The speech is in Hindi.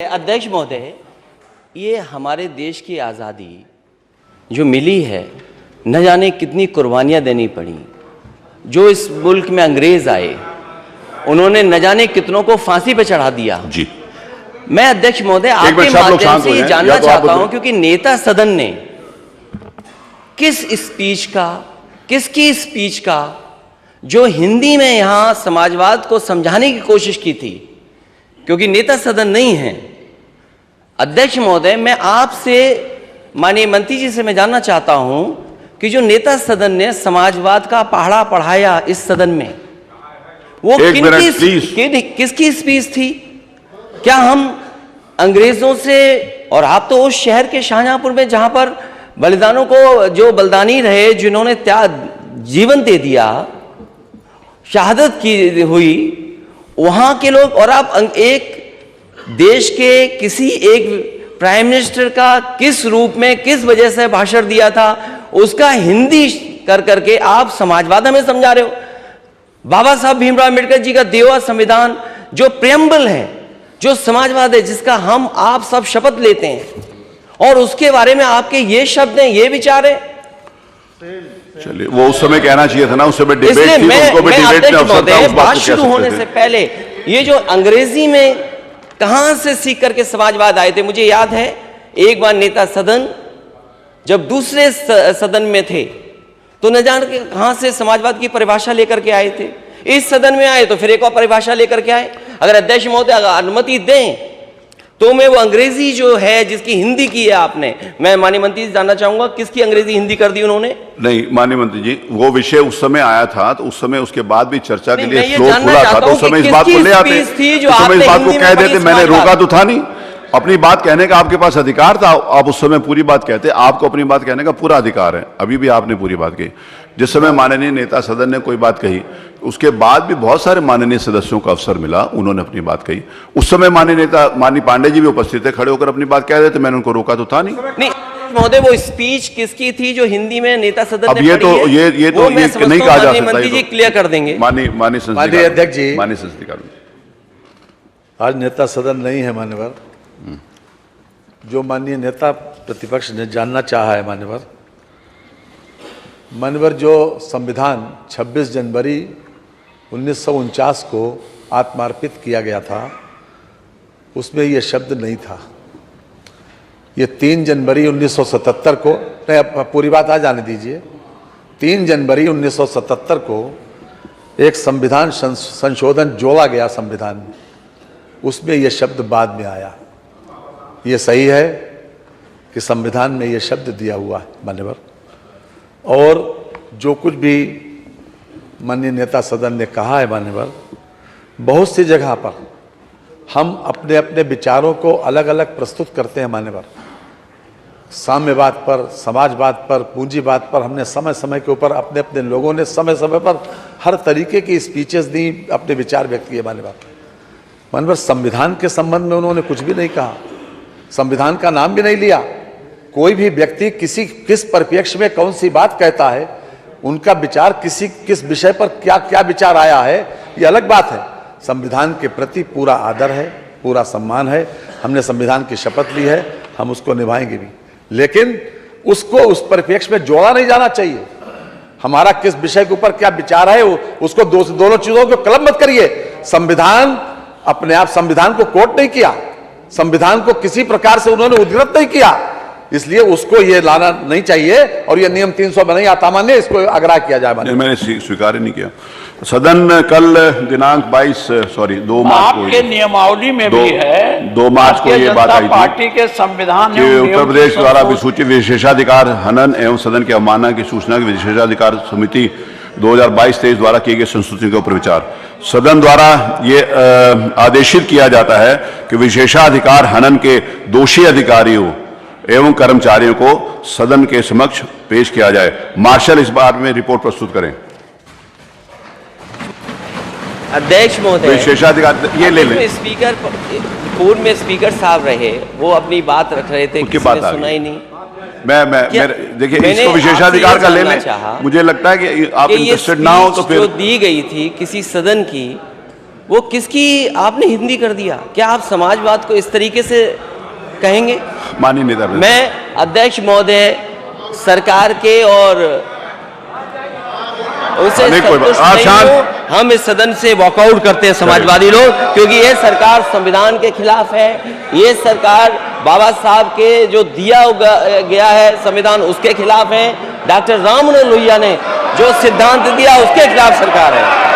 अध्यक्ष महोदय, ये हमारे देश की आज़ादी जो मिली है, न जाने कितनी कुर्बानियाँ देनी पड़ी। जो इस मुल्क में अंग्रेज आए, उन्होंने न जाने कितनों को फांसी पे चढ़ा दिया। जी, मैं अध्यक्ष महोदय आपके माध्यम से ये जानना चाहता हूँ, क्योंकि नेता सदन ने किसकी स्पीच का जो हिंदी में यहाँ समाजवाद को समझाने की कोशिश की थी, क्योंकि नेता सदन नहीं है। अध्यक्ष महोदय, मैं आपसे माननीय मंत्री जी से मैं जानना चाहता हूं कि जो नेता सदन ने समाजवाद का पहाड़ा पढ़ाया इस सदन में, वो किसकी स्पीच थी? क्या हम अंग्रेजों से, और आप तो उस शहर के शाहजहांपुर में जहां पर बलिदानों को, जो बलिदानी रहे, जिन्होंने जीवन दे दिया, शहादत की हुई, वहां के लोग, और आप एक देश के किसी एक प्राइम मिनिस्टर का किस रूप में, किस वजह से भाषण दिया था, उसका हिंदी कर करके आप समाजवाद हमें समझा रहे हो। बाबा साहब भीमराव अम्बेडकर जी का दिया हुआ संविधान जो प्रेम्बल है, जो समाजवाद है, जिसका हम आप सब शपथ लेते हैं, और उसके बारे में आपके ये शब्द हैं, ये विचार है। चलिए, वो उस समय कहना चाहिए था ना, उस समय डिबेट थी, उनको भी डिबेट में अवसर था, बात शुरू होने से पहले ये जो अंग्रेजी में कहां से सीख करके समाजवाद आए थे। मुझे याद है एक बार नेता सदन जब दूसरे सदन में थे, तो न जान के कहां से समाजवाद की परिभाषा लेकर के आए थे। इस सदन में आए तो फिर एक और परिभाषा लेकर के आए। अगर अध्यक्ष महोदय अगर अनुमति दें तो मैं वो अंग्रेजी जो है, जिसकी हिंदी की है आपने, मैं माननीय मंत्री जी जानना चाहूंगा किसकी अंग्रेजी हिंदी कर दी उन्होंने? नहीं माननीय मंत्री जी, वो विषय उस समय आया था, तो उस समय उसके बाद भी चर्चा के लिए फ्लोर खुला था, तो उस समय इस बात को ले आते, उस समय इस बात को कह देते। मैंने रोका तो था नहीं, अपनी बात कहने का आपके पास अधिकार था, आप उस समय पूरी बात कहते। आपको अपनी बात कहने का पूरा अधिकार है, अभी भी आपने पूरी बात कही। जिस समय माननीय नेता सदन ने कोई बात कही, उसके बाद भी बहुत सारे माननीय सदस्यों को अवसर मिला, उन्होंने अपनी बात कही। उस समय माननीय पांडे जी भी उपस्थित थे, खड़े होकर अपनी बात कह रहे थे, मैंने उनको रोका तो था नहीं। महोदय, वो स्पीच किसकी थी जो हिंदी में नेता सदन अब ये तो नहीं कहा जा सकता। मंत्री जी क्लियर कर देंगे। माननीय अध्यक्ष जी, माननीय संस्कृति, आज नेता सदन नहीं है मान्यवर। जो माननीय नेता प्रतिपक्ष ने जानना चाहा है मान्यवर, जो संविधान 26 जनवरी 1949 को आत्मार्पित किया गया था, उसमें यह शब्द नहीं था। ये 3 जनवरी 1977 को, नहीं पूरी बात आ जाने दीजिए, 3 जनवरी 1977 को एक संविधान संशोधन जोड़ा गया संविधान में, उसमें यह शब्द बाद में आया। ये सही है कि संविधान में यह शब्द दिया हुआ है मान्यवर, और जो कुछ भी माननीय नेता सदन ने कहा है मान्यवर, बहुत सी जगह पर हम अपने अपने विचारों को अलग अलग प्रस्तुत करते हैं मान्यवर। साम्यवाद पर, समाजवाद पर, पूंजीवाद पर हमने समय समय के ऊपर अपने अपने लोगों ने समय समय पर हर तरीके की स्पीचेस दी, अपने विचार व्यक्त किए मान्यवर। संविधान के संबंध में उन्होंने कुछ भी नहीं कहा, संविधान का नाम भी नहीं लिया। कोई भी व्यक्ति किस परिप्रेक्ष्य में कौन सी बात कहता है, उनका विचार किस विषय पर क्या क्या विचार आया है, ये अलग बात है। संविधान के प्रति पूरा आदर है, पूरा सम्मान है, हमने संविधान की शपथ ली है, हम उसको निभाएंगे भी, लेकिन उसको उस परिप्रेक्ष्य में जोड़ा नहीं जाना चाहिए। हमारा किस विषय के ऊपर क्या विचार है, उसको दोनों चीजों को कलम मत करिए। संविधान अपने आप, संविधान को कोट नहीं किया, संविधान को किसी प्रकार से उन्होंने उद्धृत नहीं किया, इसलिए उसको ये लाना नहीं चाहिए, और ये नियम 300 में नहीं आता मान्य, इसको आग्रह किया जाए मान्य। मैंने स्वीकार ही नहीं किया। सदन कल दिनांक 2 मार्च को, आपके नियमावली में भी है, 2 मार्च को ये बात आई थी, पार्टी के संविधान कि उत्तर प्रदेश द्वारा विसूचित विशेषाधिकार हनन एवं सदन की अवमानना की सूचना की विशेषाधिकार समिति 2022-23 द्वारा किए गए संस्तुति के ऊपर विचार। सदन द्वारा ये आदेशित किया जाता है कि विशेषाधिकार हनन के दोषी अधिकारियों एवं कर्मचारियों को सदन के समक्ष पेश किया जाए। मार्शल इस बार में रिपोर्ट प्रस्तुत करें। अध्यक्ष महोदय, विशेषाधिकार ये ले लें। स्पीकर, पूर्व में स्पीकर साहब रहे, वो अपनी बात रख रहे थे, किसी ने सुना ही नहीं। देखिए, इसको विशेषाधिकार का ले लें। मुझे लगता है कि आप इंटरेस्टेड ना हो तो फिर, जो दी गई थी किसी सदन की, वो किसकी आपने हिंदी कर दिया? क्या आप समाजवाद को इस तरीके से कहेंगे? माननीय नेता, मैं अध्यक्ष महोदय सरकार के और उसे संतुष्ट नहीं हूं। हम इस सदन से वॉकआउट करते हैं समाजवादी लोग, क्योंकि ये सरकार संविधान के खिलाफ है। ये सरकार बाबा साहब के जो दिया गया है संविधान उसके खिलाफ है। डॉक्टर राम मनोहर लोहिया ने जो सिद्धांत दिया उसके खिलाफ सरकार है।